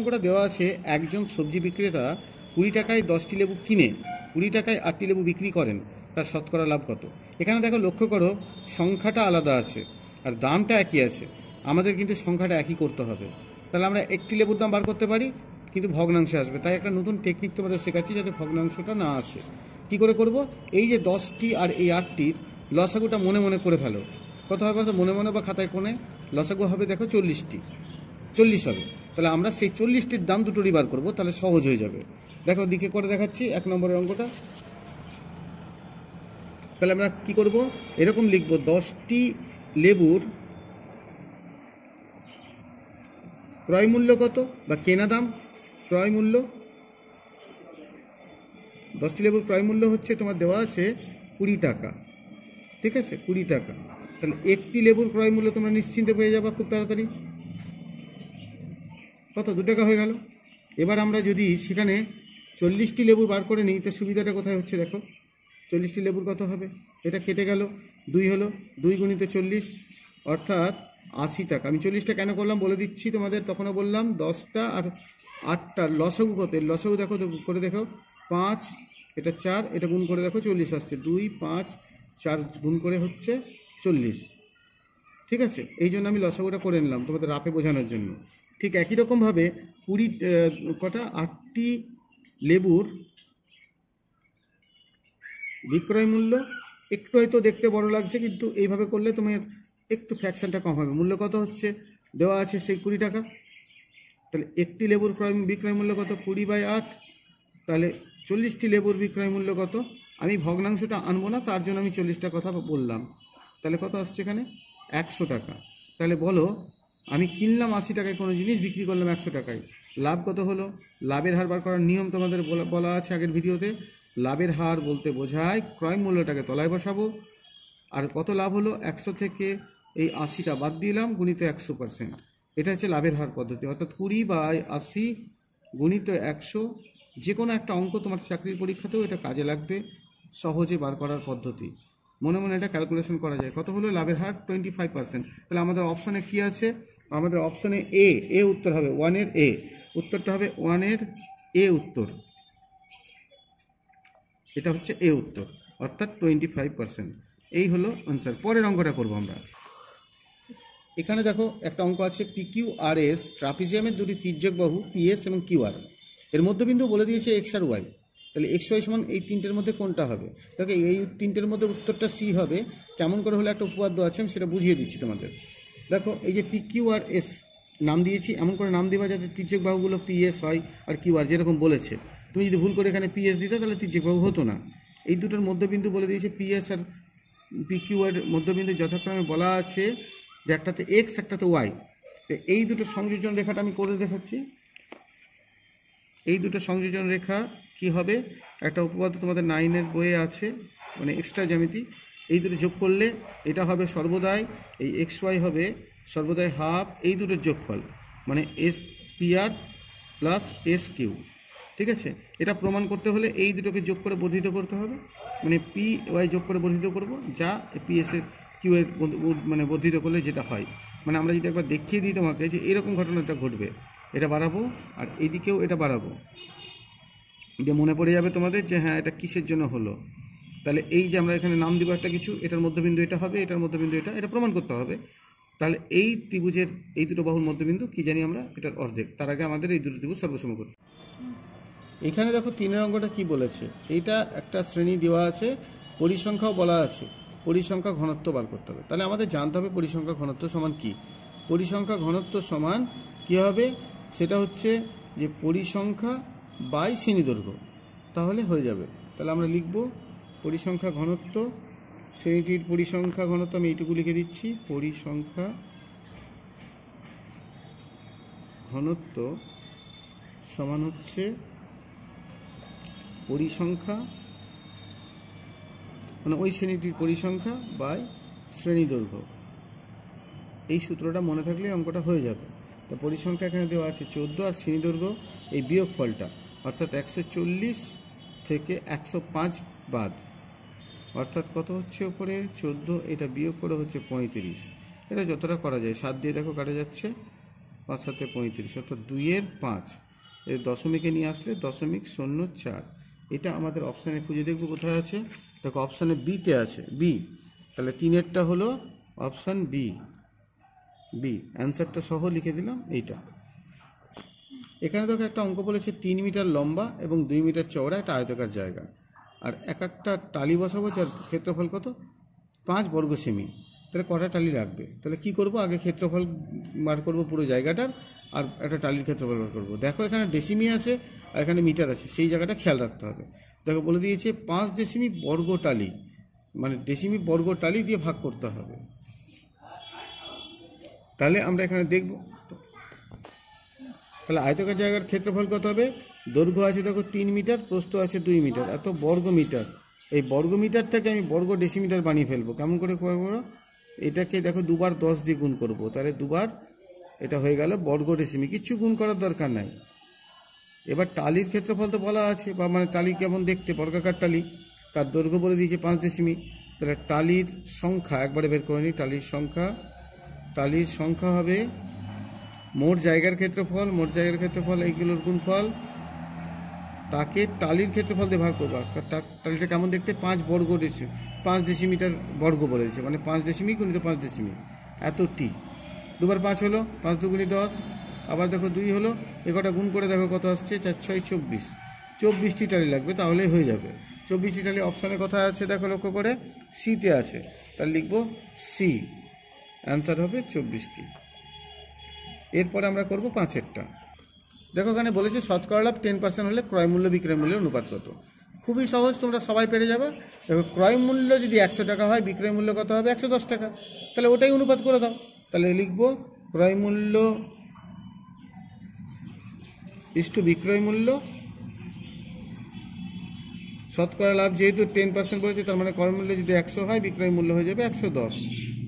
লক্ষ্যটা দেওয়া আছে, একজন সবজি বিক্রেতা 20 টাকায় 10টি লেবু কিনে 20 টাকায় 8টি লেবু বিক্রি করেন, তার শতকরা লাভ কত? এখানে দেখো, লক্ষ্য করো, সংখ্যাটা আলাদা আছে আর দামটা একই আছে। আমাদের কিন্তু সংখ্যাটা একই করতে হবে। তাহলে আমরা একটি লেবুর দাম বার করতে পারি, কিন্তু ভগ্নাংশে আসবে। তাই একটা নতুন টেকনিক তোমাদের শেখাচ্ছি যাতে ভগ্নাংশটা না আসে। কী করে করব? এই যে 10টি আর এই 8টির লসাগুটা মনে মনে করে ফেলো। কত হবে বলতো? মনে মনে বা খাতায় কোণে লসাগু হবে দেখো 40 হবে। তাহলে আমরা সেই 40টির দাম দুটোরই বার করবো, তাহলে সহজ হয়ে যাবে। দেখো দিকে করে দেখাচ্ছি 1 নম্বরের অঙ্কটা। তাহলে আমরা কি করব? এরকম লিখব, 10টি লেবুর ক্রয় মূল্য কত বা কেনা দাম, ক্রয় মূল্য 10টি লেবুর ক্রয় মূল্য হচ্ছে তোমার দেওয়া আছে 20 টাকা। ঠিক আছে, 20 টাকা। তাহলে একটি লেবুর ক্রয় মূল্য তোমরা নিশ্চিন্তে পেয়ে যাবা খুব তাড়াতাড়ি। কত? 2 টাকা হয়ে গেল। এবার আমরা যদি সেখানে 40টি লেবুর বার করে নিই, তো সুবিধাটা কোথায় হচ্ছে দেখো। 40টি লেবুর কত হবে? এটা কেটে গেল, 2 হলো, 2 গুণিত 40 অর্থাৎ 80 টাকা। আমি 40টা কেন করলাম বলে দিচ্ছি তোমাদের, তখনও বললাম 10টা আর 8টার লসাগু কত? লসাগু দেখো করে দেখো, 5, এটা 4, এটা গুণ করে দেখো 40 আসছে। 2, 5, 4 গুণ করে হচ্ছে 40। ঠিক আছে, এই জন্য আমি লসাগুটা করে নিলাম তোমাদের রাফে বোঝানোর জন্য। ঠিক একই রকমভাবে 8টি লেবুর বিক্রয় মূল্য একটু হয়তো দেখতে বড় লাগছে, কিন্তু এইভাবে করলে তোমার একটু ফ্র্যাকশনটা কম হবে। মূল্য কত হচ্ছে দেওয়া আছে সেই 20 টাকা। তাহলে একটি লেবুর বিক্রয় মূল্য কত? 20/8। তাহলে 40টি লেবুর বিক্রয় মূল্য কত? আমি ভগ্নাংশটা আনবো না, তার জন্য আমি 40টা কথা বললাম। তাহলে কত আসছে এখানে? 100 টাকা। তাহলে বলো, আমি কিনলাম 80 টাকায় কোনো জিনিস, বিক্রি করলাম 100 টাকায়। লাভ কত হলো? লাভের হার বার করার নিয়ম তোমাদের বলা আছে আগের ভিডিওতে। লাভের হার বলতে বোঝায় ক্রয় মূল্যটাকে তলায় বসাবো, আর কত লাভ হলো? 100 থেকে এই 80টা বাদ দিলাম, গুণিত 100%। এটা হচ্ছে লাভের হার পদ্ধতি, অর্থাৎ 20/80 গুণিত 100। যে কোনো একটা অঙ্ক তোমার চাকরির পরীক্ষাতেও এটা কাজে লাগবে, সহজে বার করার পদ্ধতি। মনে মনে এটা ক্যালকুলেশন করা যায়। কত হলো লাভের হার? 25%। তাহলে আমাদের অপশনে কি আছে? আমাদের অপশনে এ উত্তর হবে, 1-এর এ উত্তরটা হবে, 1-এর এ উত্তর। এটা হচ্ছে এ উত্তর, অর্থাৎ 25%। এই হলো আনসার। পরের অঙ্কটা করবো আমরা। এখানে দেখো একটা অঙ্ক আছে, PQRS ট্রাপিজিয়ামের দুটি তির্যক বাহু PS এবং QR, এর মধ্যবিন্দু বলে দিয়েছে X আর Y। তাহলে XY সমান এই তিনটের মধ্যে কোনটা হবে? দেখো এই তিনটের মধ্যে উত্তরটা C হবে। কেমন করে হলে একটা উপপাদ্য আছে, আমি সেটা বুঝিয়ে দিচ্ছি তোমাদের। দেখো এই যে PQRS নাম দিয়েছি, এমন করে নাম দেওয়া যাতে তির্যক বাহুগুলো PS হয় আর QR, যেরকম বলেছে। তুমি যদি ভুল করে এখানে PS দিতে, তাহলে তির্যক বাহু হতো না। এই দুটোর মধ্যবিন্দু বলে দিয়েছে PS আর PQ এর মধ্যবিন্দু যথাক্রমে বলা আছে যে একটাতে X একটাতে Y। এই দুটো সংযোজন রেখাটা আমি করে দেখাচ্ছি। এই দুটো সংযোজন রেখা কি হবে? একটা উপপাদ্য তোমাদের 9-এর বইয়ে আছে, মানে এক্সট্রা জ্যামিতি। এই দুটো যোগ করলে এটা হবে সর্বদাই, এই XY হবে সর্বদাই হাফ এই দুটোর যোগফল, মানে SPR প্লাস SQ। ঠিক আছে, এটা প্রমাণ করতে হলে এই দুটোকে যোগ করে বর্ধিত করতে হবে, মানে PY যোগ করে বর্ধিত করব, যা PS এর কিউ এর মানে বর্ধিত করলে যেটা হয়। মানে আমরা যদি একবার দেখিয়ে দিই তোমাকে যে এরকম ঘটনাটা ঘটবে, এটা বাড়াবো আর এইদিকেও এটা বাড়াবো, এটা মনে পড়ে যাবে তোমাদের যে হ্যাঁ এটা কিসের জন্য হলো। তাহলে এই যে আমরা এখানে নাম দিব একটা কিছু, এটার মধ্যবিন্দু এটা হবে, এটার মধ্যবিন্দু এটা প্রমাণ করতে হবে। তাহলে এই ত্রিভুজের এই দুটো বাহুর মধ্যবিন্দু কি জানি আমরা? এটার অর্ধেক। তার আগে আমাদের এই দুটো ত্রিভুজ সর্বসম করতে। এখানে দেখো 3-এর অঙ্কটা কি বলেছে। এইটা একটা শ্রেণী দেওয়া আছে, পরিসংখ্যাও বলা আছে, পরিসংখ্যা ঘনত্ব বার করতে হবে। তাহলে আমাদের জানতে হবে পরিসংখ্যা ঘনত্ব সমান কি। পরিসংখ্যা ঘনত্ব সমান কি হবে? সেটা হচ্ছে যে পরিসংখ্যা বাই শ্রেণীদৈর্ঘ্য, তাহলে হয়ে যাবে। তাহলে আমরা লিখব পরিসংখ্যা ঘনত্ব, শ্রেণীটির পরিসংখ্যা ঘনত্ব আমি এইটুকু লিখে দিচ্ছি, পরিসংখ্যা ঘনত্ব সমান হচ্ছে পরিসংখ্যা, মানে ওই শ্রেণীটির পরিসংখ্যা বাই শ্রেণীদৈর্ঘ্য। এই সূত্রটা মনে থাকলে অঙ্কটা হয়ে যাবে। তো পরিসংখ্যা এখানে দেওয়া আছে 14, আর শ্রেণীদৈর্ঘ্য এই বিয়োগফলটা, অর্থাৎ 140 থেকে 105 বাদ, অর্থাৎ কত হচ্ছে ওপরে 14, এটা বিয়োগ করে হচ্ছে 35। এটা যতটা করা যায়, 7 দিয়ে দেখো কাটা যাচ্ছে, 5 7 35, অর্থাৎ 2/5, এই দশমিকে নিয়ে আসলে 0.04। এটা আমাদের অপশানে খুঁজে দেখব কোথায় আছে। দেখো অপশানে বিতে আছে, বি। তাহলে 3-এরটা হলো অপশান বি। অ্যান্সারটা সহ লিখে দিলাম এইটা। এখানে দেখো একটা অঙ্ক বলেছে 3 মিটার লম্বা এবং 2 মিটার চওড়া একটা আয়তাকার জায়গা, আর একটা টালি বসাবো যার ক্ষেত্রফল কত, 5 বর্গ সেমি। তাহলে কটা টালি লাগবে? তাহলে কি করব, আগে ক্ষেত্রফল বার করব পুরো জায়গাটার, আর একটা টালির ক্ষেত্রফল বার করব। দেখো এখানে ডেসিমি আছে আর এখানে মিটার আছে, সেই জায়গাটা খেয়াল রাখতে হবে। দেখো বলে দিয়েছে 5 ডেসিমি বর্গ টালি, মানে ডেসিমি বর্গ টালি দিয়ে ভাগ করতে হবে। তাহলে আমরা এখানে দেখব, তাহলে আয়তাকার জায়গার ক্ষেত্রফল কত হবে? দৈর্ঘ্য আছে দেখো 3 মিটার, প্রস্থ আছে 2 মিটার, এত বর্গ মিটার। এই বর্গ মিটারটাকে আমি বর্গ ডেসিমিটার বানিয়ে ফেলবো। কেমন করে করবো? এটাকে দেখো 2 বার 10 দিয়ে গুণ করবো, তাহলে 2 বার এটা হয়ে গেল বর্গ ডেসিমি, কিচ্ছু গুণ করার দরকার নাই। এবার টালির ক্ষেত্রফল তো বলা আছে, বা মানে টালি কেমন দেখতে, বর্গাকার টালি, তার দৈর্ঘ্য বলে দিয়েছে 5 ডেসিমি। তাহলে টালির সংখ্যা একবারে বের করে নিই, টালির সংখ্যা হবে মোট জায়গার ক্ষেত্রফল এইগুলোর গুণফল, তাকে টালির ক্ষেত্রফল দিয়ে ভাগ করবো। টালিটা কেমন দেখতে, 5 ডেসিমিটার বর্গ বলে দিয়েছে, মানে 5 ডেসিমি গুণিত 5 ডেসিমি, এত টি। 2 বার 5 হলো, 5 2 10, আবার দেখো 2 হলো, একটা গুণ করে দেখো কত আসছে, 4 6 24, 24টি টালি লাগবে, তাহলেই হয়ে যাবে। 24টি টালি অপশানে কোথায় আছে দেখো, লক্ষ্য করে সিতে আছে, তাহলে লিখবো সি, অ্যান্সার হবে 24টি। এরপরে আমরা করব 5-এরটা। দেখো এখানে বলেছে শতকরা লাভ 10% হলে ক্রয় মূল্য বিক্রয় মূল্যের অনুপাত কত। খুবই সহজ, তোমরা সবাই পেরে যাবে। দেখো ক্রয় মূল্য যদি 100 টাকা হয়, বিক্রয় মূল্য কত হবে, 110 টাকা, তাহলে ওটাই অনুপাত করে দাও। তাহলে লিখবো ক্রয় মূল্য ইস্টু বিক্রয় মূল্য, শতকরা লাভ যেহেতু 10% বলেছে, তার মানে ক্রয় মূল্য যদি 100 হয়, বিক্রয় মূল্য হয়ে যাবে 110,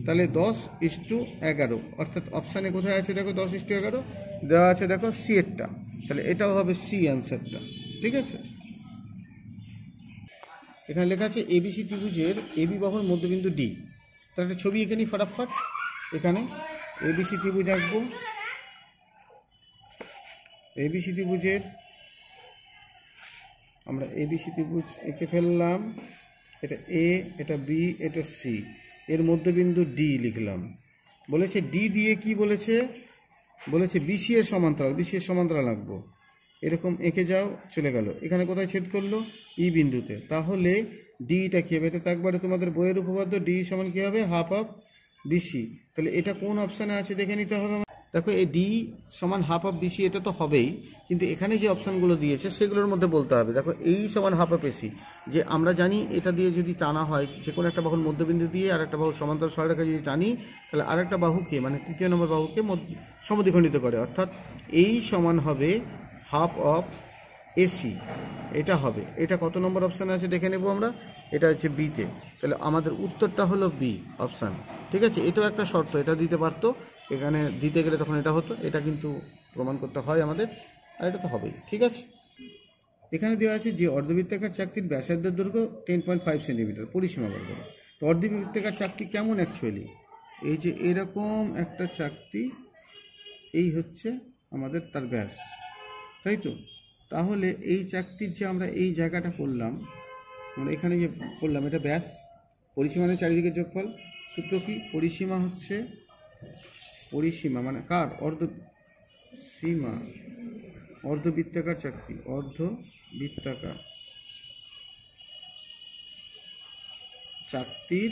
তাহলে 10:11, অর্থাৎ অপশানে কোথায় আছে দেখো 10:11 দেওয়া আছে, দেখো সি এরটা, তাহলে এটাও হবে সি অ্যান্সারটা। ঠিক আছে, এখানে লেখা আছে এবিসি ত্রিভুজের এবি বাহুর মধ্যবিন্দু ডি। তাহলে একটা ছবি এঁকে নিই ফটাফট। এখানে এবিসি ত্রিভুজ আঁকবো, এবিসি ত্রিভুজের আমরা এবিসি ত্রিভুজ এঁকে ফেললাম। এটা এ, এটা বি, এটা সি, এর মধ্যবিন্দু ডি লিখলাম। বলেছে ডি দিয়ে কি বলেছে, বিসি এর সমান্তরাল আঁকবো। এরকম এঁকে যাও, চলে গেল, এখানে কোথায় ছেদ করলো, ই বিন্দুতে। তাহলে ডিটা কি হবে, এটা তো একবারে তোমাদের বইয়ের উপপাদ্য, ডি সমান কি হবে, হাফ অফ বিসি। তাহলে এটা কোন অপশানে আছে দেখে নিতে হবে। দেখো এই ডি সমান হাফ অফ বিসি, এটা তো হবেই, কিন্তু এখানে যে অপশানগুলো দিয়েছে সেগুলোর মধ্যে বলতে হবে। দেখো এই সমান হাফ অফ এসি, যে আমরা জানি এটা দিয়ে যদি টানা হয়, যে কোনো একটা বাহুর মধ্যবিন্দু দিয়ে আর একটা বাহু সমান্তরাল সরলরেখা যদি টানি, তাহলে আর একটা বাহুকে, মানে তৃতীয় নম্বর বাহুকে সমদ্বিখণ্ডিত করে, অর্থাৎ এই সমান হবে হাফ অফ এসি, এটা হবে। এটা কত নম্বর অপশানে আছে দেখে নেব আমরা, এটা হচ্ছে বিতে। তাহলে আমাদের উত্তরটা হলো বি অপশান। ঠিক আছে, এটাও একটা শর্ত, এটা দিতে পারতো, এখানে দিতে গেলে তখন এটা হতো, এটা কিন্তু প্রমাণ করতে হয় আমাদের, আর এটা তো হবেই। ঠিক আছে, এখানে দেওয়া আছে যে অর্ধবৃত্তাকার চাকতির ব্যাসার্ধের দৈর্ঘ্য 10.5 সেন্টিমিটার, পরিসীমা বার করো। তো অর্ধবৃত্তাকার চাকতি কেমন অ্যাকচুয়ালি, এই যে এরকম একটা চাকতি, এই হচ্ছে আমাদের তার ব্যাস, তাই তো। তাহলে এই চাকতির যে আমরা এই জায়গাটা করলাম, আমরা এখানে যে করলাম, এটা ব্যাস, পরিসীমা মানে চারিদিকে যোগফল। সূত্র কি, পরিসীমা হচ্ছে, পরিসীমা মানে কার, অর্ধবৃত্তাকার চাকতি, অর্ধবৃত্তাকার চাকতির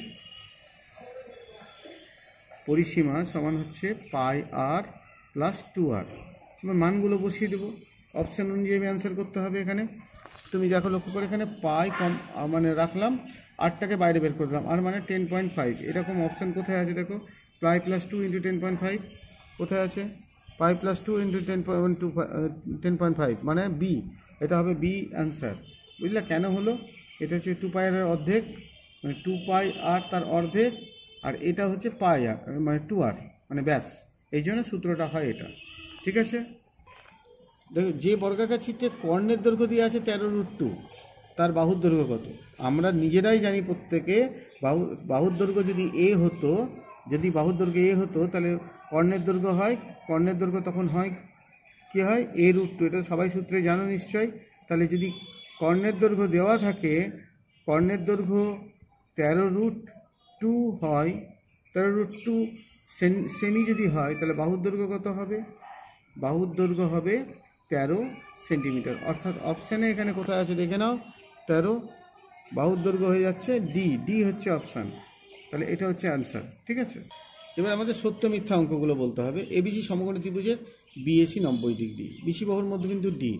পরিসীমা সমান হচ্ছে পাই আর প্লাস 2r। আমরা মানগুলো বসিয়ে দেবো, অপশান অনুযায়ী অ্যান্সার করতে হবে। এখানে তুমি দেখো, লক্ষ্য করে এখানে পাই কম মানে রাখলাম, 8টাকে বাইরে বের করে দিলাম, আর মানে 10.5। এরকম অপশান কোথায় আছে দেখো, পাই প্লাস 2 ইন্টু 10.5 কোথায় আছে, পাই প্লাস 2 ইন্টু 10.5 মানে বি, এটা হবে বি অ্যান্সার। বুঝলে কেন হলো, এটা হচ্ছে 2 পাইয়ের অর্ধেক, মানে 2 পাই আর তার অর্ধেক, আর এটা হচ্ছে পাই আর মানে 2r মানে ব্যাস, এই জন্য সূত্রটা হয় এটা। ঠিক আছে, দেখো যে বর্গাকার চিত্রে কর্ণের দৈর্ঘ্য দিয়ে আছে 13√2, তার বাহুর দৈর্ঘ্য কত। আমরা নিজেরাই জানি প্রত্যেকে, বাহুর দৈর্ঘ্য যদি এ হতো, তাহলে কর্ণের দৈর্ঘ্য হয়, কর্ণের দৈর্ঘ্য তখন হয় কী হয় a√2, এটা সবাই সূত্রে জানো নিশ্চয়। তাহলে যদি কর্ণের দৈর্ঘ্য দেওয়া থাকে, কর্ণের দৈর্ঘ্য 13√2 হয়, 13√2 সেমি যদি হয়, তাহলে বাহুর দৈর্ঘ্য কত হবে? বাহুর দৈর্ঘ্য হবে 13 সেন্টিমিটার। অর্থাৎ অপশানে এখানে কোথায় আছে দেখে নাও, 13, বাহুর দৈর্ঘ্য হয়ে যাচ্ছে ডি হচ্ছে অপশান। তাহলে এটা হচ্ছে অ্যান্সার, ঠিক আছে। এবার আমাদের সত্য মিথ্যা অঙ্কগুলো বলতে হবে। এবিসি সমকোণী ত্রিভুজের বিএসি 90 ডিগ্রি, বিসি বাহুর মধ্যবিন্দু ডি,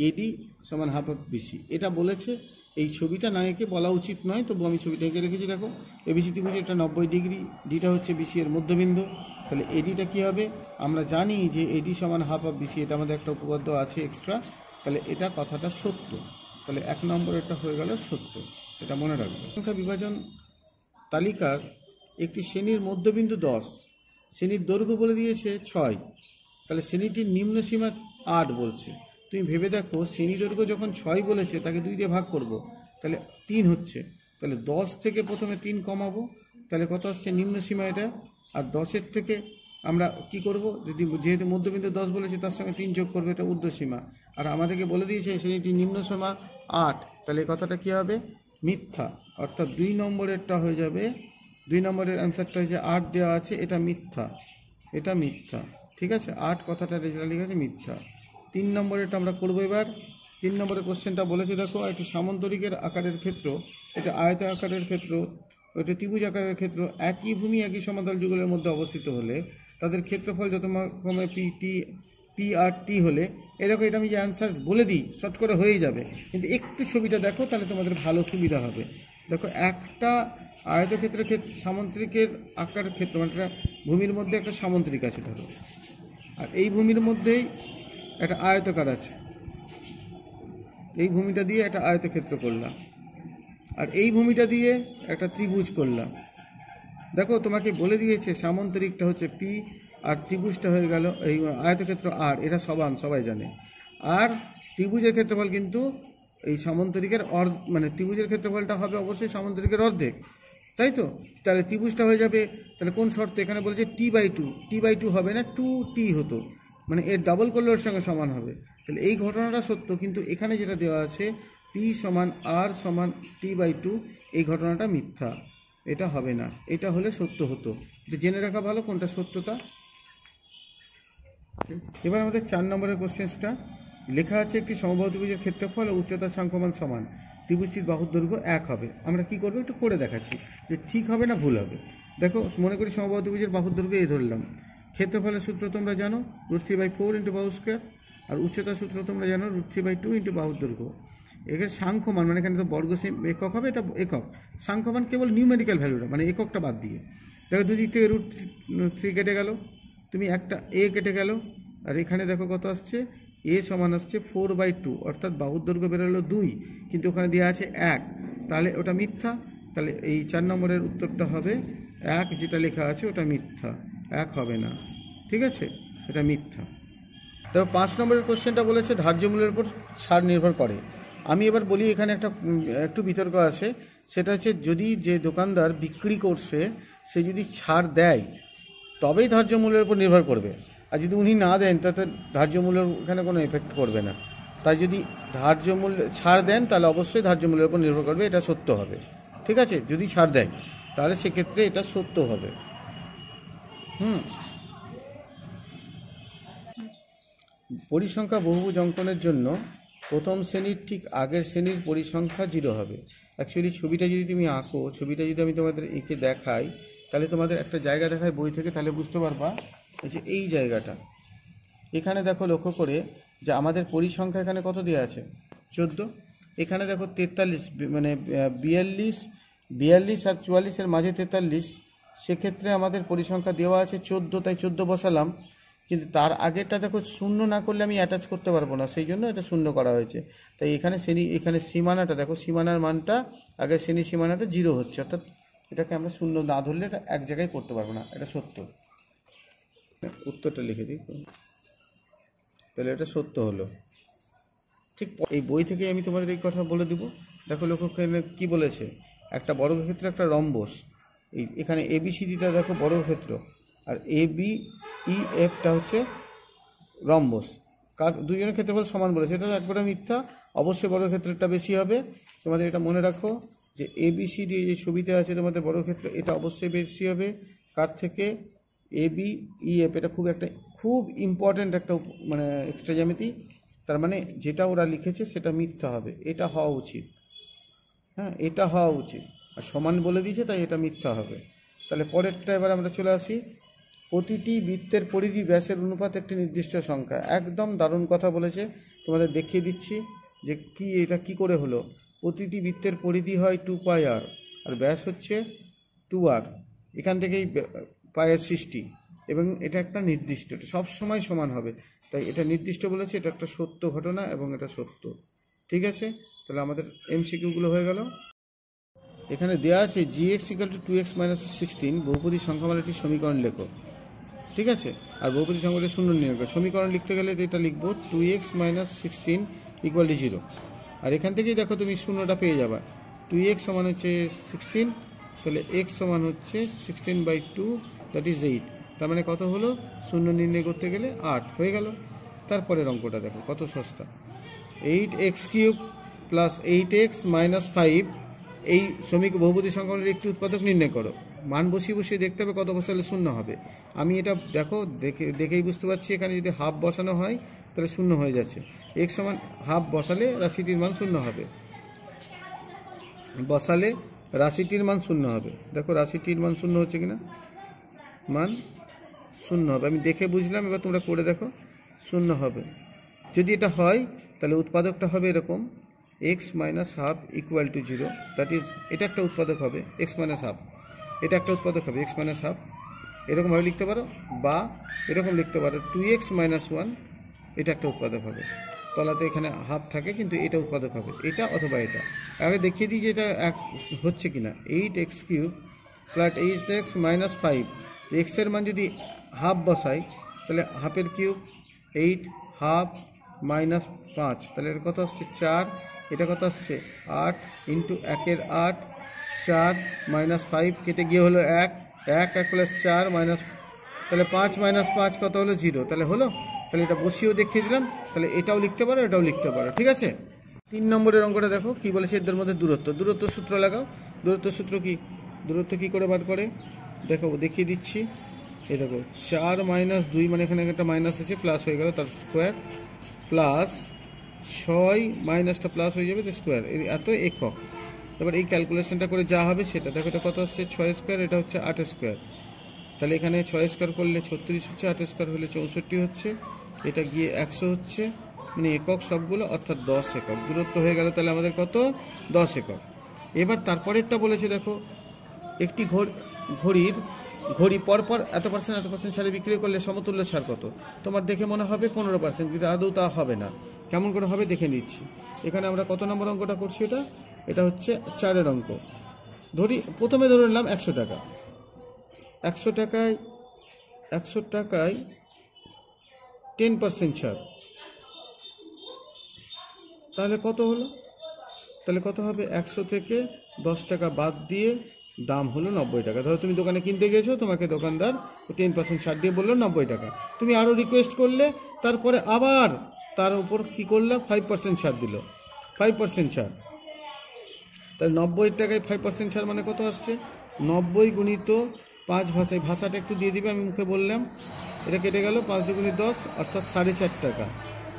এডি সমান হাফ অফ বিসি, এটা বলেছে। এই ছবিটা না এঁকে বলা উচিত নয়, তবু আমি ছবিটা এঁকে রেখেছি। দেখো এবিসি ত্রিভুজের এটা 90 ডিগ্রি, ডিটা হচ্ছে বিসি এর মধ্যবিন্দু। তাহলে এডিটা কী হবে? আমরা জানি যে এডি সমান হাফ অফ বিসি, এটা আমাদের একটা উপপাদ্য আছে এক্সট্রা। তাহলে এটা কথাটা সত্য। তাহলে 1 নম্বরেরটা হয়ে গেল সত্য, এটা মনে রাখবে। সংখ্যা বিভাজন তালিকার একটি শ্রেণীর মধ্যবিন্দু 10, শ্রেণীর দৈর্ঘ্য বলে দিয়েছে 6, তাহলে শ্রেণীটির নিম্ন সীমা 8 বলছে। তুমি ভেবে দেখো, শ্রেণী দৈর্ঘ্য যখন 6 বলেছে, তাকে 2 দিয়ে ভাগ করব, তাহলে 3 হচ্ছে। তাহলে 10 থেকে প্রথমে 3 কমাবো, তাহলে কত আসছে নিম্ন সীমা এটা। আর 10-এর থেকে আমরা কি করব, যেহেতু মধ্যবিন্দু 10 বলেছে, তার সঙ্গে 3 যোগ করবো, এটা ঊর্ধ্বসীমা। আর আমাদেরকে বলে দিয়েছে শ্রেণীটির নিম্ন সীমা 8, তাহলে এই কথাটা কী হবে? মিথ্যা। অর্থাৎ 2 নম্বরেরটা হয়ে যাবে, 2 নম্বরের অ্যান্সারটা হচ্ছে 8 দেওয়া আছে, এটা মিথ্যা, এটা মিথ্যা, ঠিক আছে। 8 কথাটা রেজাল্ট লিখেছে মিথ্যা। 3 নম্বরেরটা আমরা করবো এবার। 3 নম্বরের কোশ্চেনটা বলেছে, দেখো একটি সামন্তরিকের আকারের ক্ষেত্র, এটা আয়ত আকারের ক্ষেত্র, ওইটা ত্রিভুজ আকারের ক্ষেত্র, একই ভূমি একই সমতল যুগলের মধ্যে অবস্থিত হলে তাদের ক্ষেত্রফল যথাক্রমে পি আর টি হলে, এই দেখো এটা আমি যে অ্যান্সার বলে দিই শর্ট করে হয়েই যাবে, কিন্তু একটু ছবিটা দেখো, তাহলে তোমাদের ভালো সুবিধা হবে। দেখো একটা আয়তক্ষেত্রের সামন্তরিকের আকার ক্ষেত্র, মানে একটা ভূমির মধ্যে একটা সামন্তরিক আছে ধরো, আর এই ভূমির মধ্যেই একটা আয়তকার আছে, এই ভূমিটা দিয়ে একটা আয়তক্ষেত্র করলাম, আর এই ভূমিটা দিয়ে একটা ত্রিভুজ করলাম। দেখো তোমাকে বলে দিয়েছে সামন্তরিকটা হচ্ছে পি, আর ত্রিভুজটা হয়ে গেল এই আয়তক্ষেত্র আর, এটা সবাই জানে। আর ত্রিভুজের ক্ষেত্রফল কিন্তু এই সামন্তরিকের মানে ত্রিভুজের ক্ষেত্রফলটা হবে অবশ্যই সামন্তরিকের অর্ধেক, তাই তো। তাহলে ত্রিভুজটা হয়ে যাবে, তাহলে কোন শর্তে? এখানে বলেছে টি/2 হবে না, 2t হতো, মানে এর ডাবল করলে ওর সঙ্গে সমান হবে। তাহলে এই ঘটনাটা সত্য, কিন্তু এখানে যেটা দেওয়া আছে পি সমান আর সমান t/2, এই ঘটনাটা মিথ্যা, এটা হবে না, এটা হলে সত্য হতো। এটা জেনে রাখা ভালো কোনটা সত্যতা। এবার আমাদের 4 নম্বরের কোশ্চেনটা লেখা আছে, একটি সমবাহু ত্রিভুজের ক্ষেত্রফল ও উচ্চতার সংখ্যমান সমান, ত্রিভুজটির বাহুর দৈর্ঘ্য 1 হবে। আমরা কি করবো একটু করে দেখাচ্ছি যে ঠিক হবে না ভুল হবে। দেখো মনে করি সমবাহু ত্রিভুজের বাহুর দৈর্ঘ্য এই ধরলাম, ক্ষেত্রফলের সূত্র তোমরা জানো √3/4 × বাহু স্কোয়ার, আর উচ্চতার সূত্র তোমরা জানো √3/2 × বাহুর দৈর্ঘ্য। এখানে সাংখ্যমান, মানে এখানে তো বর্গ একক হবে, এটা একক। সাংখ্যমান কেবল নিউমেরিক্যাল ভ্যালুটা, মানে এককটা বাদ দিয়ে। দেখো দুদিক থেকে √3 কেটে গেল, তুমি একটা এ কেটে গেল, আর এখানে দেখো কত আসছে, এ সমান আসছে 4/2, অর্থাৎ বাহুর দৈর্ঘ্য বেরোলো 2, কিন্তু ওখানে দেওয়া আছে 1, তাহলে ওটা মিথ্যা। তাহলে এই 4 নম্বরের উত্তরটা হবে 1, যেটা লেখা আছে ওটা মিথ্যা, 1 হবে না, ঠিক আছে, এটা মিথ্যা। তবে 5 নম্বরের কোশ্চেনটা বলেছে ধার্য মূল্যের উপর ছাড় নির্ভর করে। আমি এবার বলি, এখানে একটু বিতর্ক আছে, সেটা হচ্ছে যদি যে দোকানদার বিক্রি করছে সে যদি ছাড় দেয় তবেই ধার্য মূল্যের উপর নির্ভর করবে, আর যদি উনি না দেন তাতে ধার্য মূল্যের এখানে কোনো এফেক্ট করবে না। তাই যদি ধার্য মূল্য ছাড় দেন তাহলে অবশ্যই ধার্য মূল্যের উপর নির্ভর করবে, এটা সত্য হবে, ঠিক আছে। যদি ছাড় দেয় তাহলে সেক্ষেত্রে এটা সত্য হবে। পরিসংখ্যা বহুভুজ অঙ্কনের জন্য প্রথম শ্রেণীর ঠিক আগের শ্রেণীর পরিসংখ্যা 0 হবে। অ্যাকচুয়ালি ছবিটা যদি তুমি আঁকো, ছবিটা যদি আমি তোমাদের এঁকে দেখাই, তাহলে তোমাদের একটা জায়গা দেখায় বই থেকে, তাহলে বুঝতে পারবা যে এই জায়গাটা। এখানে দেখো লক্ষ্য করে যে আমাদের পরিসংখ্যা এখানে কত দেওয়া আছে 14, এখানে দেখো 43, মানে 42 আর 44-এর মাঝে 43, সেক্ষেত্রে আমাদের পরিসংখ্যা দেওয়া আছে 14, তাই 14 বসালাম। কিন্তু তার আগেরটা দেখো শূন্য না করলে আমি অ্যাটাচ করতে পারবো না, সেই জন্য এটা শূন্য করা হয়েছে। তাই এখানে সীমানাটা দেখো, সীমানার মানটা আগে শ্রেণী সীমানাটা 0 হচ্ছে, অর্থাৎ এটাকে আমরা শূন্য না ধরলে এটা এক জায়গায় করতে পারবো না, এটা সত্য। উত্তরটা লিখে দিই, তাহলে এটা সত্য হলো। ঠিক এই বই থেকে আমি তোমাদের এই কথা বলে দিব। দেখো লক্ষ্য কি বলেছে, একটা বর্গক্ষেত্র একটা রম্বস, এখানে এবিসিডিটা দেখো বর্গক্ষেত্র, আর এ বি ই এফটা হচ্ছে রম্বস। কার দুজনের ক্ষেত্রফল সমান বলেছে, এটা একবারে মিথ্যা, অবশ্যই বর্গক্ষেত্রটা বেশি হবে। তোমাদের এটা মনে রাখো যে এ বি সি ডি যে ছবিতে আছে তোমাদের বর্গক্ষেত্র, এটা অবশ্যই বেশি হবে কার থেকে, এ বি ই এফ। এটা খুব ইম্পর্ট্যান্ট একটা মানে এক্সট্রা জ্যামিতি। তার মানে যেটা ওরা লিখেছে সেটা মিথ্যা হবে, এটা হওয়া উচিত। হ্যাঁ, এটা হওয়া উচিত, আর সমান বলে দিয়েছে তাই এটা মিথ্যা হবে। তাহলে পরেরটা এবার আমরা চলে আসি। প্রতিটি বৃত্তের পরিধি ব্যাসের অনুপাত একটি নির্দিষ্ট সংখ্যা। একদম দারুণ কথা বলেছে, তোমাদের দেখিয়ে দিচ্ছি যে এটা কি করে হলো। প্রতিটি বৃত্তের পরিধি হয় 2πr, আর ব্যাস হচ্ছে 2r। এখান থেকেই পায়ের সৃষ্টি, এবং এটা একটা নির্দিষ্ট, এটা সবসময় সমান হবে, তাই এটা নির্দিষ্ট বলেছে। এটা একটা সত্য ঘটনা এবং এটা সত্য। ঠিক আছে, তাহলে আমাদের এমসিকিউগুলো হয়ে গেল। এখানে দেওয়া আছে gx = 2x - 16 বহুপদী সংখ্যামালাটির সমীকরণ লেখো। ঠিক আছে, আর বহুপদী সংখ্যাটি শূন্য নির্ণয় করো। সমীকরণ লিখতে গেলে এটা লিখবো 2x - 16 = 0। আর এখান থেকেই দেখো তুমি শূন্যটা পেয়ে যাবা। 2x সমান হচ্ছে 16, তাহলে x সমান হচ্ছে 16/2, দ্যাট ইজ 8। তার মানে কত হলো, শূন্য নির্ণয় করতে গেলে 8 হয়ে গেল। তারপরের অঙ্কটা দেখো কত সস্তা। 8x³ + 8x - 5 এই বহুপদী সংখ্যাগুলির একটি উৎপাদক নির্ণয় করো। মান বসিয়ে বসিয়ে দেখতে হবে কত বসালে শূন্য হবে। আমি এটা দেখো দেখেই বুঝতে পারছি, এখানে যদি হাফ বসানো হয় তাহলে শূন্য হয়ে যাচ্ছে। x সমান হাফ বসালে রাশিটির মান শূন্য হবে, বসালে রাশিটির মান শূন্য হবে। দেখো রাশিটির মান শূন্য হচ্ছে কিনা, মান শূন্য হবে। আমি দেখে বুঝলাম, এবার তোমরা করে দেখো শূন্য হবে। যদি এটা হয় তাহলে উৎপাদকটা হবে এরকম, x - ½ = 0, দ্যাট ইজ এটা একটা উৎপাদক হবে, x - ½ এটা একটা উৎপাদক হবে, x - ½ এরকমভাবে লিখতে পারো, বা এরকম লিখতে পারো 2x - 1 এটা একটা উৎপাদক হবে। তলাতে এখানে হাফ থাকে কিন্তু এটা উৎপাদক হবে, এটা অথবা এটা। আগে দেখিয়ে দিই যে এটা হচ্ছে কিনা। 8x³ + 8x - 5, এক্সের মান যদি হাফ বসাই তাহলে হাফের কিউব 8, হাফ -5, তাহলে এটা কত আসছে 4, এটা কত আসছে 8 × 1 = 8, 4 - 5 কেটে গিয়ে হলো 1, 1 + 4 তাহলে 5 - 5 কত হলো 0, তাহলে হলো। তাহলে এটা বসিয়েও দেখিয়ে দিলাম, তাহলে এটাও লিখতে পারো এটাও লিখতে পারো। ঠিক আছে, 3 নম্বরের অঙ্কটা দেখো কি বলেছে, এদের মধ্যে দূরত্ব সূত্র লাগাও। দূরত্ব সূত্র কি, দূরত্ব কি করে বার করে দেখো, দেখিয়ে দিচ্ছি। এই দেখো 4 - 2, মানে এখানে একটা মাইনাস আছে, প্লাস হয়ে গেল তার স্কোয়ার, প্লাস 6 মাইনাসটা প্লাস হয়ে যাবে তো স্কোয়ার, এত একক। এবার এই ক্যালকুলেশনটা করে যা হবে সেটা দেখো, এটা কত হচ্ছে 6², এটা হচ্ছে 8²। তাহলে এখানে 6² করলে 36 হচ্ছে, 8² হলে 64 হচ্ছে, এটা গিয়ে 100 হচ্ছে, মানে একক সবগুলো, অর্থাৎ 10 একক দূরত্ব হয়ে গেল। তাহলে আমাদের কত, 10 একক। এবার তারপরেরটা বলেছে দেখো, একটি ঘড়ি পরপর এত % ছাড়ে বিক্রি করলে সমতুল্য ছাড় কত। তোমার দেখে মনে হবে 15%, কিন্তু আদৌ তা হবে না। কেমন করে হবে দেখে নিচ্ছি। এখানে আমরা কত নম্বর অঙ্কটা করছি, এটা হচ্ছে 4-এর অঙ্ক। প্রথমে ধরে নিলাম 100 টাকা। 100 টাকায় 10% ছাড়, তাহলে কত হলো, তাহলে কত হবে, 100 থেকে 10 টাকা বাদ দিয়ে দাম হলো 90 টাকা। ধরো তুমি দোকানে কিনতে গেছো, তোমাকে দোকানদার 10% ছাড় দিয়ে বললো 90 টাকা। তুমি আরও রিকোয়েস্ট করলে, তারপরে আবার তার উপর কী করলে 5% ছাড় দিল, 5% ছাড়। তাহলে 90 টাকায় 5% ছাড় মানে কত আসছে, 90 × 5 ভাষাটা একটু দিয়ে দিবে, আমি মুখে বললাম। এটা কেটে গেল, 5 × 10 অর্থাৎ 4.5 টাকা।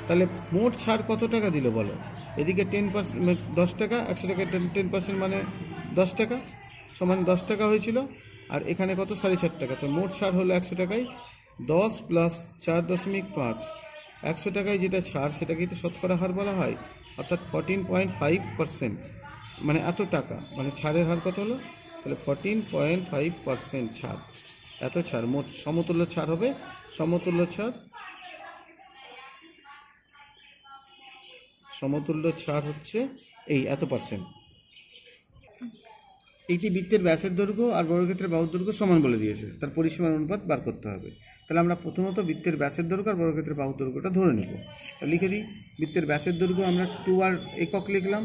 তাহলে মোট ছাড় কত টাকা দিল বলো। এদিকে 10% 10 টাকা, 100 টাকা 10% মানে 10 টাকা, সমান 10 টাকা হয়েছিল, আর এখানে কত 4.5 টাকা। তো মোট ছাড় হলো 100 টাকায় 10 + 4.5। 100 টাকায় যেটা ছাড় সেটাকেই তো শতকরা হার বলা হয়, অর্থাৎ 14.5%, মানে এত টাকা, মানে ছাড়ের হার কত হলো, তাহলে 14.5% ছাড়, এত ছাড়। মোট সমতুল্য ছাড় হবে, সমতুল্য ছাড় হচ্ছে এই এত %। এইটি বৃত্তের ব্যাসের দৈর্ঘ্য আর বর্গক্ষেত্রের বাহুর দৈর্ঘ্য সমান বলে দিয়েছে, তার পরিসীমার অনুপাত বার করতে হবে। তাহলে আমরা প্রথমত বৃত্তের ব্যাসের দৈর্ঘ্য আর বর্গক্ষেত্রের বাহুর দৈর্ঘ্যটা ধরে নিব। লিখে দিই, বৃত্তের ব্যাসের দৈর্ঘ্য আমরা 2r একক লিখলাম,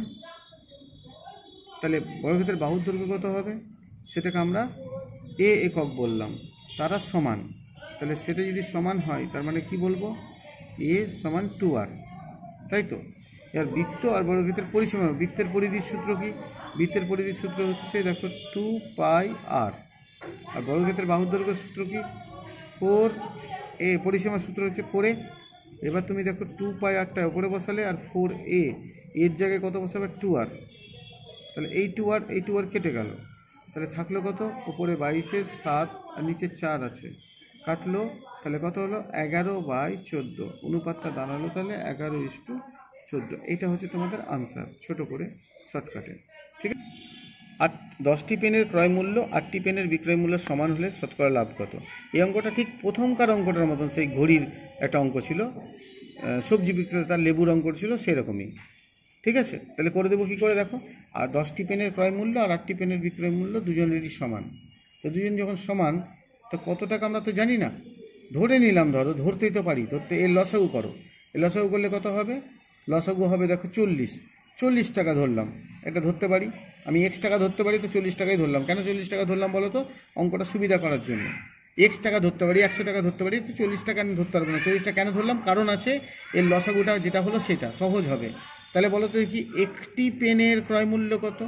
তাহলে বর্গক্ষেত্রের বাহুর দৈর্ঘ্য কত হবে সেটাকে আমরা a একক বললাম। তারা সমান, তাহলে সেটা যদি সমান হয় তার মানে কি বলবো, এ সমান 2r, তাই তো। এবার বৃত্ত আর বর্গক্ষেত্রের পরিসীমা, বৃত্তের পরিধির সূত্র কি, বৃত্তের পরিধির সূত্র হচ্ছে দেখো 2πr, আর বর্গক্ষেত্রের বাহুর দৈর্ঘ্যের সূত্র কি 4a, পরিসীমার সূত্র হচ্ছে 4a। এবার তুমি দেখো 2πrটা উপরে বসালে আর 4a এর জায়গায় কত বসাবে 2r, তাহলে এই 2r কেটে গেল, তাহলে থাকলো কত, উপরে 22-এর 7 আর নিচে 4 আছে, কাটলো, তাহলে কত হলো 11/14, অনুপাতটা দাঁড়ালো তাহলে 11:14। এটা হচ্ছে তোমাদের আনসার, ছোট করে শর্টকাটে, ঠিক আছে। 10টি পেনের ক্রয় মূল্য 8টি পেনের বিক্রয় মূল্য সমান হলে শতকরা লাভ কত। এই অঙ্কটা ঠিক প্রথমকার অঙ্কটার মতন, সেই ঘড়ির একটা অঙ্ক ছিল, সবজি বিক্রেতার লেবুর অঙ্ক ছিল সেরকমই, ঠিক আছে। তাহলে করে দেবো কী করে দেখো, আর 10টি পেনের ক্রয় মূল্য আর 8টি পেনের বিক্রয় মূল্য দুজনেরই সমান, তো দুজন যখন সমান তো কত টাকা আমরা তো জানি না, ধরে নিলাম, ধরতেই তো পারি, ধরতে এর লসাগু করো, এর লসাগু করলে কত হবে, লসাগু হবে দেখো 40 টাকা ধরলাম, এটা ধরতে পারি, আমি x টাকা ধরতে পারি, তো 40 টাকাই ধরলাম। কেন 40 টাকা ধরলাম বলো তো, অঙ্কটা সুবিধা করার জন্য। x টাকা ধরতে পারি, 100 টাকা ধরতে পারি, তো 40 টাকা আমি ধরতে পারবো না। 40 টাকা কেন ধরলাম, কারণ আছে এর লসাগুটা যেটা হলো সেটা সহজ হবে। তাহলে বলো তো কি, একটি পেনের ক্রয় মূল্য কত,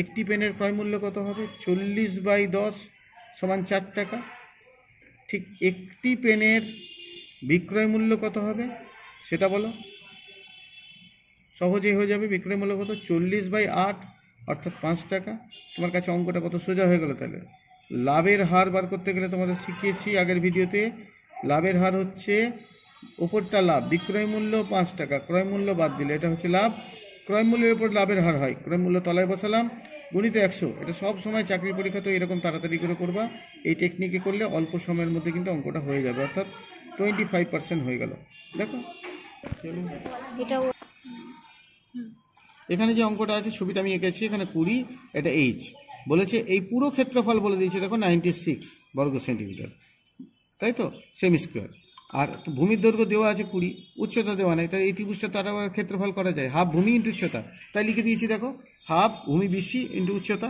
একটি পেনের ক্রয় মূল্য কত হবে, 40/10 সমান 4 টাকা। ঠিক একটি পেনের বিক্রয় মূল্য কত হবে সেটা বলো, সহজেই হয়ে যাবে। বিক্রয় মূল্য কত, 40/8 অর্থাৎ 5 টাকা। তোমার কাছে অঙ্কটা কত সোজা হয়ে গেল। তাহলে লাভের হার বার করতে গেলে তোমাদের শিখিয়েছি আগের ভিডিওতে, লাভের হার হচ্ছে ওপরটা লাভ, বিক্রয় মূল্য 5 টাকা, ক্রয় মূল্য বাদ দিলে এটা হচ্ছে লাভ, ক্রয় মূল্যের উপর লাভের হার হয়, ক্রয় মূল্য তলায় বসালাম, গুণিত 100। এটা সব সময় চাকরির পরীক্ষা তো এরকম তাড়াতাড়ি করে করবা, এই টেকনিকে করলে অল্প সময়ের মধ্যে কিন্তু অঙ্কটা হয়ে যাবে, অর্থাৎ 25% হয়ে গেল। দেখো এখানে যে অঙ্কটা আছে, ছবিটা আমি এঁকেছি, এখানে 20, এটা এইচ বলেছে, এই পুরো ক্ষেত্রফল বলে দিয়েছে দেখো 96 বর্গ সেন্টিমিটার, তাই তো, সেমি স্কোয়ার। আর ভূমির দৈর্ঘ্য দেওয়া আছে 20, উচ্চতা দেওয়া নেই, তাই এই ত্রিভুজটা তার আবার ক্ষেত্রফল করা যায়, হাফ ভূমি ইন্টু উচ্চতা, তাই লিখে দিয়েছি দেখো, হাফ ভূমি বিসি ইন্টু উচ্চতা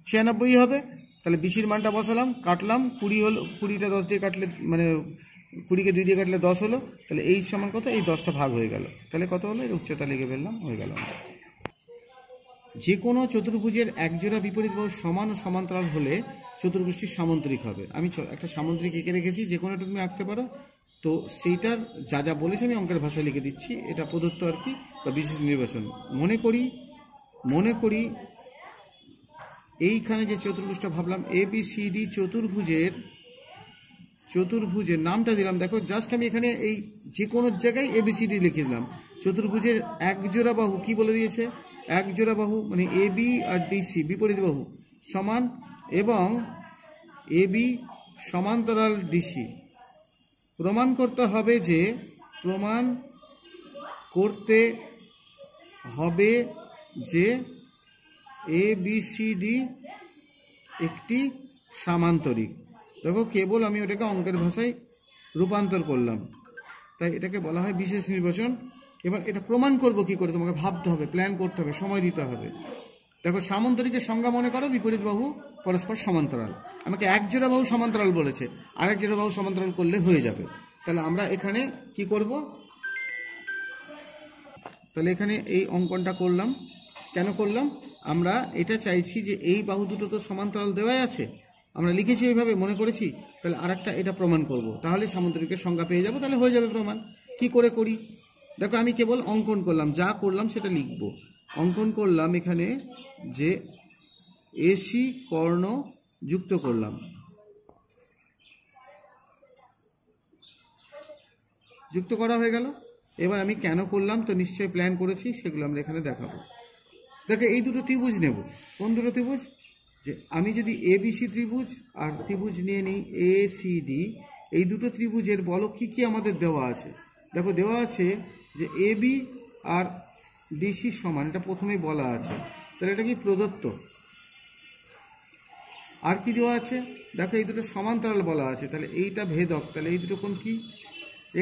96 হবে। তাহলে বিসির মানটা বসালাম, কাটলাম, 20 হলো, 20টা 10 দিয়ে কাটলে মানে 20কে 2 দিয়ে কাটলে 10 হলো, তাহলে এই সমান কত, এই 10টা ভাগ হয়ে গেল, তাহলে কত হলো, এর উচ্চতা লিখে ফেললাম, হয়ে গেল। যে কোনো চতুর্ভুজের একজোড়া বিপরীত বাহু সমান ও সমান্তরাল হলে চতুর্ভুজটি সামন্তরিক হবে। আমি একটা সামন্তরিক এঁকে রেখেছি, যে কোনো একটা তুমি আঁকতে পারো, তো সেইটার যা যা বলেছে আমি অঙ্কের ভাষায় লিখে দিচ্ছি, এটা প্রদত্ত আর কি, বা বিশেষ নির্বাচন। মনে করি এইখানে যে চতুর্ভুজটা ভাবলাম ABCD চতুর্ভুজের নামটা দিলাম, দেখো জাস্ট আমি এখানে এই যে কোনো জায়গায় ABCD লিখে দিলাম। চতুর্ভুজের একজোড়া বাহু কি বলে দিয়েছে, একজোড়া বাহু মানে AB আর DC বিপরীত বাহু সমান, এবং AB সমান্তরাল DC। প্রমাণ করতে হবে যে ABCD একটি সামান্তরিক। দেখো কেবল আমি ওটাকে অঙ্কের ভাষায় রূপান্তর করলাম, তাই এটাকে বলা হয় বিশেষ নির্বাচন। এবার এটা প্রমাণ করব কি করে, তোমাকে ভাবতে হবে, প্ল্যান করতে হবে, সময় দিতে হবে। দেখো সামান্তরিকের সংজ্ঞা মনে করো, বিপরীত বাহু পরস্পর সমান্তরাল। আমাকে একজোড়া বাহু সমান্তরাল বলেছে, আরেক জোড়া বাহু সমান্তরাল করলে হয়ে যাবে। তাহলে আমরা এখানে কি করব, তাহলে এখানে এই অঙ্কনটা করলাম, কেন করলাম, আমরা এটা চাইছি যে এই বাহু দুটো তো সমান্তরাল দেওয়াই আছে, আমরা লিখেছি এইভাবে, মনে করেছি, তাহলে আরেকটা এটা প্রমাণ করব, তাহলে সামুদ্রিকের সংজ্ঞা পেয়ে যাব, তাহলে হয়ে যাবে প্রমাণ। কি করে করি দেখো, আমি কেবল অঙ্কন করলাম, যা করলাম সেটা লিখব। অঙ্কন করলাম এখানে যে AC কর্ণ যুক্ত করলাম, যুক্ত করা হয়ে গেল। এবার আমি কেন করলাম তো নিশ্চয়ই প্ল্যান করেছি, সেগুলো আমরা এখানে দেখাবো। দেখো এই দুটো ত্রিভুজ নেব, কোন দুটো ত্রিভুজ, যে আমি যদি ABC ত্রিভুজ আর ত্রিভুজ নিয়ে নিই ACD, এই দুটো ত্রিভুজের বলো কি কি আমাদের দেওয়া আছে। দেখো দেওয়া আছে যে AB আর DC সমান, এটা প্রথমেই বলা আছে, তাহলে এটা কি প্রদত্ত। আর কি দেওয়া আছে, দেখো এই দুটো সমান্তরাল বলা আছে, তাহলে এইটা ভেদক, তাহলে এই দুটো কোণ কি,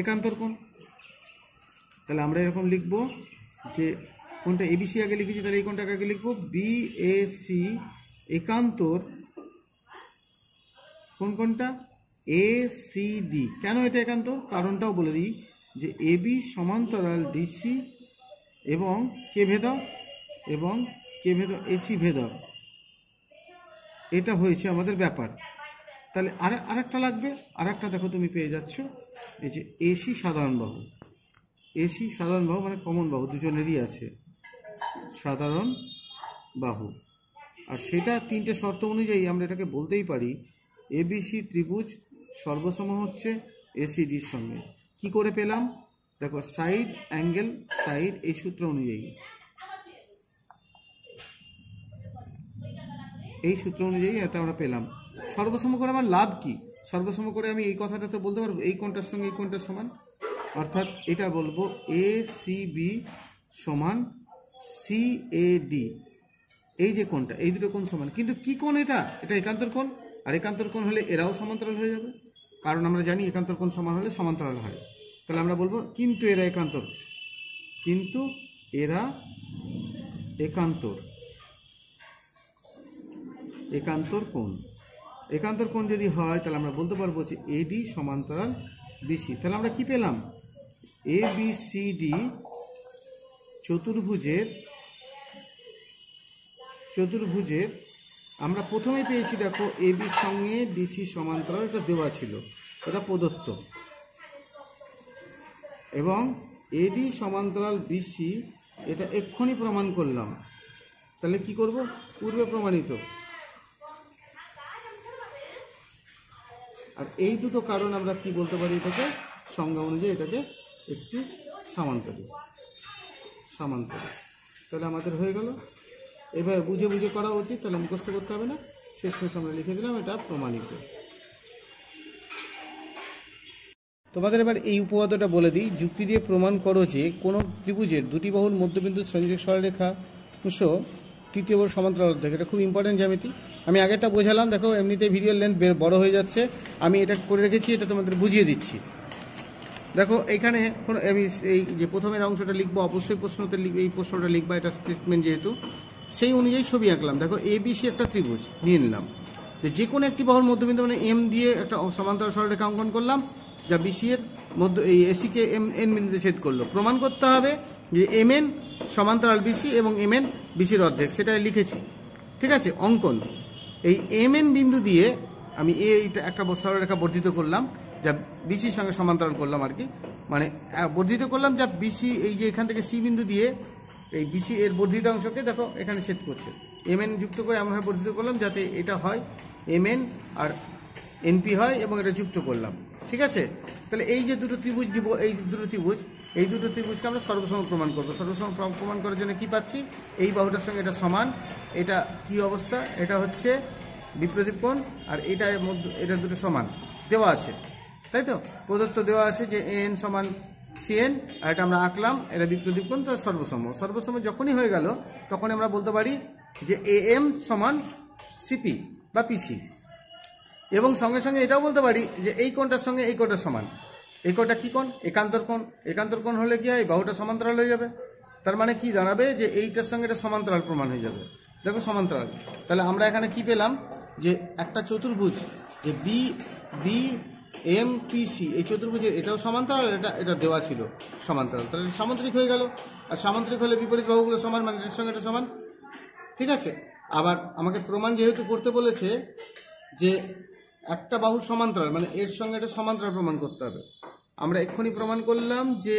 একান্তর কোণ। তাহলে আমরা এরকম লিখব যে কোনটা ABC আগে লিখেছি, তাহলে এই কোনটাকে আগে লিখবো BAC একান্তর কোনটা ACD। কেন এটা একান্তর? কারণটাও বলে দিই যে AB সমান্তরাল DC এবং কে ভেদক এবং কে ভেদক AC ভেদক, এটা হয়েছে আমাদের ব্যাপার। তাহলে আরেকটা লাগবে, আরেকটা দেখো তুমি পেয়ে যাচ্ছ, এই যে AC সাধারণ বাহু। AC সাধারণ বাহু মানে কমন বাহু, দুজনেরই আছে সাধারণ বাহু। আর সেটা তিনটে শর্ত অনুযায়ী আমরা এটাকে বলতেই পারি ABC ত্রিভুজ সর্বসম হচ্ছে ACDর সঙ্গে। কি করে পেলাম? দেখো সাইড অ্যাঙ্গেল সাইড, এই সূত্র অনুযায়ী, এই সূত্র অনুযায়ী এটা আমরা পেলাম। সর্বসম করে আমার লাভ কি? সর্বসম করে আমি এই কথাটা তো বলতে পারবো এই কোণটার সঙ্গে এই কোণটা সমান, অর্থাৎ এটা বলবো ACB সমান CAD। এই যে কোণটা, এই দুটো কোণ সমান, কিন্তু কি কোণ এটা? এটা একান্তর কোণ, আর একান্তর কোণ হলে এরাও সমান্তরাল হয়ে যাবে, কারণ আমরা জানি একান্তর কোণ সমান হলে সমান্তরাল হয়। তাহলে আমরা বলবো কিন্তু এরা একান্তর, কিন্তু এরা একান্তর, একান্তর কোণ। একান্তর কোণ যদি হয় তাহলে আমরা বলতে পারবো যে AD সমান্তরাল BC। তাহলে আমরা কি পেলাম? ABCD চতুর্ভুজের আমরা প্রথমেই পেয়েছি, দেখো ABর সঙ্গে DC সমান্তরাল, এটা দেওয়া ছিল, এটা প্রদত্ত, এবং AD সমান্তরাল BC এটা এক্ষুনি প্রমাণ করলাম। তাহলে কি করব? পূর্বে প্রমাণিত। আর এই দুটো কারণ আমরা কি বলতে পারি? এটাকে সংজ্ঞা অনুযায়ী এটাকে একটি সামান্তরিক। তাহলে আমাদের হয়ে গেল। এভাবে বুঝে বুঝে করা উচিত, তাহলে মুখস্থ করতে হবে না। শেষমেশ আমরা লিখে দিলাম এটা প্রমাণিত। তোমাদের এবার এই উপপাদ্যটা বলে দিই। যুক্তি দিয়ে প্রমাণ করো যে কোনো ত্রিভুজের দুটি বাহুর মধ্যবিন্দু সংযোগ সরলরেখা অংশ তৃতীয় বাহুর সমান্তরাল অর্ধেক। এটা খুব ইম্পর্টেন্ট জ্যামিতি। আমি আগেরটা বোঝালাম, দেখো এমনিতে ভিডিওর লেন্থ বড় হয়ে যাচ্ছে, আমি এটা করে রেখেছি, এটা তোমাদের বুঝিয়ে দিচ্ছি। দেখো এইখানে আমি এই যে প্রথমের অংশটা লিখবো, অবশ্যই প্রশ্নতে লিখবে, এই প্রশ্নটা লিখবা, এটা স্টেটমেন্ট যেহেতু, সেই অনুযায়ী ছবি আঁকলাম। দেখো ABC একটা ত্রিভুজ নিয়ে নিলাম, যে কোনো একটি বাহুর মধ্যবিন্দু মানে M দিয়ে একটা সমান্তরাল সরলরেখা অঙ্কন করলাম, যা BC এর মধ্য এই ACকে N বিন্দুতে ছেদ করলো। প্রমাণ করতে হবে যে MN সমান্তরাল BC এবং MN BCর অর্ধেক, সেটা লিখেছি, ঠিক আছে। অঙ্কন, এই MN বিন্দু দিয়ে আমি এইটা একটা সরলরেখা বর্ধিত করলাম, যা BCর সঙ্গে সমান্তরাল করলাম আর কি, মানে বর্ধিত করলাম, যা BC এই যে এখান থেকে C বিন্দু দিয়ে এই BC এর বর্ধিত অংশকে দেখো এখানে ছেদ করছে। MN যুক্ত করে এমনভাবে বর্ধিত করলাম যাতে এটা হয় MN আর NP হয়, এবং এটা যুক্ত করলাম, ঠিক আছে। তাহলে এই যে দুটো ত্রিভুজ দিব, এই দুটো ত্রিভুজকে আমরা সর্বসম প্রমাণ করবো। সর্বসম প্রমাণ করার জন্য কি পাচ্ছি? এই বাহুটার সঙ্গে এটা সমান, এটা কি অবস্থা? এটা হচ্ছে বিপরীত কোণ, আর এটা দুটো সমান দেওয়া আছে, তাই তো, প্রদত্ত দেওয়া আছে যে AN সমান CN, আর এটা আমরা আঁকলাম, এটা বিপরীত কোণ, তো সর্বসম যখনই হয়ে গেল তখন আমরা বলতে পারি যে AM সমান CP বা PC, এবং সঙ্গে সঙ্গে এটাও বলতে পারি যে এই কোণটার সঙ্গে এই কোণটা সমান। এই কোণটা কি কোণ? একান্তর কোণ। একান্তর কোণ হলে কি হয়? বাহুটা সমান্তরাল হয়ে যাবে। তার মানে কি দাঁড়াবে? যে এইটার সঙ্গে এটা সমান্তরাল প্রমাণ হয়ে যাবে। দেখো সমান্তরাল, তাহলে আমরা এখানে কি পেলাম? যে একটা চতুর্ভুজ, যে BMPC, এই চতুর্ভুজের এটাও সমান্তরাল, এটা দেওয়া ছিল সমান্তরাল, তাহলে সামান্তরিক হয়ে গেল। আর সামান্তরিক হলে বিপরীত বাহুগুলো সমান, মানে এর সঙ্গে এটা সমান, ঠিক আছে। আবার আমাকে প্রমাণ যেহেতু করতে বলেছে যে একটা বাহু সমান্তরাল, মানে এর সঙ্গে এটা সমান্তরাল প্রমাণ করতে হবে। আমরা এক্ষুনি প্রমাণ করলাম যে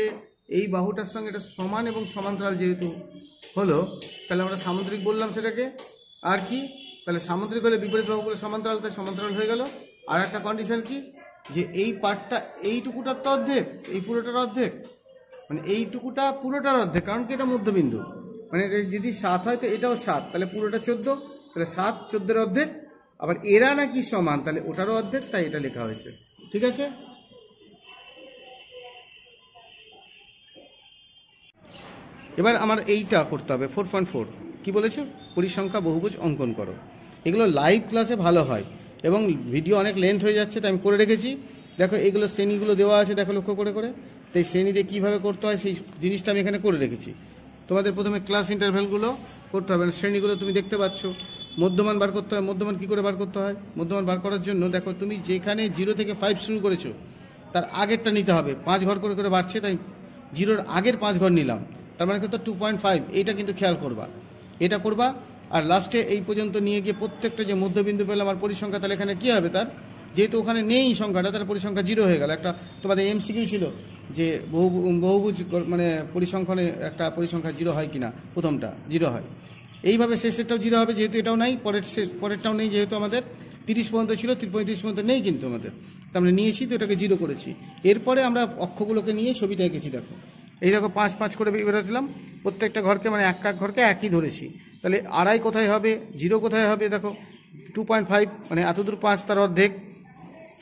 এই বাহুটার সঙ্গে এটা সমান এবং সমান্তরাল যেহেতু হলো, তাহলে আমরা সামান্তরিক বললাম সেটাকে। আর কি? তাহলে সামান্তরিক হলে বিপরীত বাহুগুলো সমান্তরাল, তাই সমান্তরাল হয়ে গেল। আর একটা কন্ডিশন কি? যে এই পার্টটা এইটুকুটার তো অর্ধেক, এই পুরোটার অর্ধেক, মানে এইটুকুটা পুরোটার অর্ধেক, কারণ কি এটা মধ্যবিন্দু, মানে যদি 7 হয় তো এটাও 7, তাহলে পুরোটা 14, তাহলে 7 14-এর অর্ধেক। আবার এরা নাকি সমান, তাহলে ওটারও অর্ধেক, তাই এটা লেখা হয়েছে, ঠিক আছে। এবার আমার এইটা করতে হবে 4.4, কি বলেছে? পরিসংখ্যা বহুভুজ অঙ্কন করো। এগুলো লাইভ ক্লাসে ভালো হয়, এবং ভিডিও অনেক লেন্থ হয়ে যাচ্ছে, তাই আমি করে রেখেছি। দেখো এইগুলো শ্রেণীগুলো দেওয়া আছে, দেখো লক্ষ্য করে করে, তাই শ্রেণীতে কীভাবে করতে হয় সেই জিনিসটা আমি এখানে করে রেখেছি। তোমাদের প্রথমে ক্লাস ইন্টারভ্যালগুলো করতে হবে, শ্রেণীগুলো তুমি দেখতে পাচ্ছ, মধ্যমান বার করতে হয়। মধ্যমান কী করে বার করতে হয়? মধ্যমান বার করার জন্য দেখো, তুমি যেখানে 0 থেকে 5 শুরু করেছো তার আগেরটা নিতে হবে। 5 ঘর করে করে বাড়ছে, তাই 0-র আগের 5 ঘর নিলাম, তার মানে কিন্তু 2.5। এইটা কিন্তু খেয়াল করবা, এটা করবা। আর লাস্টে এই পর্যন্ত নিয়ে গিয়ে প্রত্যেকটা যে মধ্যবিন্দু পেলাম আর পরিসংখ্যা, তাহলে এখানে কী হবে? তার যেহেতু ওখানে নেই সংখ্যাটা, তার পরিসংখ্যা 0 হয়ে গেল। একটা তোমাদের এমসিকিউ ছিল যে বহুভুজ মানে পরিসংখ্যানে একটা পরিসংখ্যা 0 হয় কিনা, প্রথমটা 0 হয়। এইভাবে শেষেরটাও 0 হবে, যেহেতু এটাও নাই, পরেরটাও নেই, যেহেতু আমাদের 30 পর্যন্ত ছিল, 35 পর্যন্ত নেই কিন্তু আমাদের, তো আমরা নিয়েছি, তো এটাকে 0 করেছি। এরপরে আমরা অক্ষগুলোকে নিয়ে ছবিটা এঁকেছি। দেখো, এই দেখো 5-5 করে বেরোছিলাম, প্রত্যেকটা ঘরকে মানে এক ঘরকে একই ধরেছি। তাহলে আড়াই কোথায় হবে, 0 কোথায় হবে? দেখো 2.5 মানে এতদূর 5 তার অর্ধেক,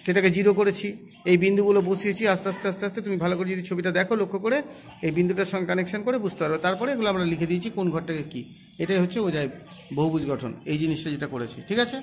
সেটাকে 0 করেছি। এই বিন্দুগুলো বসিয়েছি আস্তে আস্তে আস্তে আস্তে। তুমি ভালো করে যদি ছবিটা দেখো, লক্ষ্য করে এই বিন্দুটার সঙ্গে কানেকশন করে বুঝতে পারবে। তারপরে এগুলো আমরা লিখে দিয়েছি কোন ঘরটাকে কী। এটাই হচ্ছে বোঝায় বহুভুজ গঠন, এই জিনিসটা যেটা করেছি। ঠিক আছে।